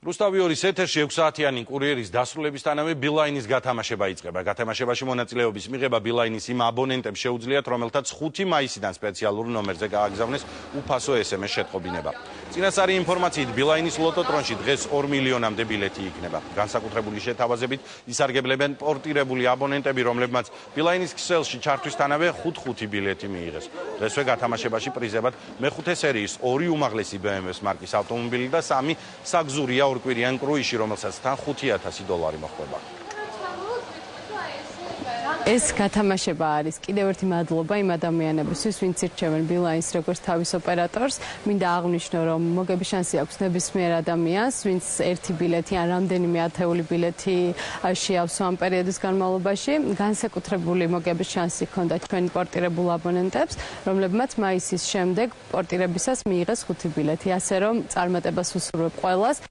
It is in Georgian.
რუსთავი 2-ის ეთერში 6 საათიანი კურიერის დასრულებისთანავე ბილაინის გათამაშება იწყება. გათამაშებაში მონაწილეობის მიღება ბილაინის იმ აბონენტებს შეუძლიათ, რომელთაც 5 მაისიდან სპეციალურ ნომერზე გააგზავნეს უფასო SMS შეტყობინება. წინასწარი ინფორმაციით ბილაინის ლოტოტრონში დღეს 2 მილიონამდე ბილეთი იქნება. განსაკუთრებული შეთავაზებით ისარგებლებენ პორტირებული აბონენტები, რომლებმაც ბილაინის ქსელში ჩართვისთანავე 5 ბილეთი მიიღეს. დღესვე გათამაშებაში პრიზებად მეხუთე სერიის 2 უმაღლესი BMW მარკის ავტომობილი და 3 საგზურია ორკვირიან კრუიში, რომელსაც თან $5,000 მოხვდება. ეს გათამაშება არის კიდევ ერთი მადლობა იმ ადამიანებისთვის, ვინც ირჩევენ ბილაინს როგორც თავის ოპერატორს. მინდა აღვნიშნო, რომ მოგების შანსი აქვს ნებისმიერ ადამიანს, ვინც ერთი ბილეთი ან რამდენიმე ათეული ბილეთი შეავსო ამ პერიოდის განმავლობაში. განსაკუთრებული მოგების შანსი ჰქონდა ჩვენი პორტირებულ აბონენტებს, რომლებმაც მაისის შემდეგ პორტირებისას მიიღეს 5 ბილეთი. ასე რომ წარმატებას უსურვებ ყველას.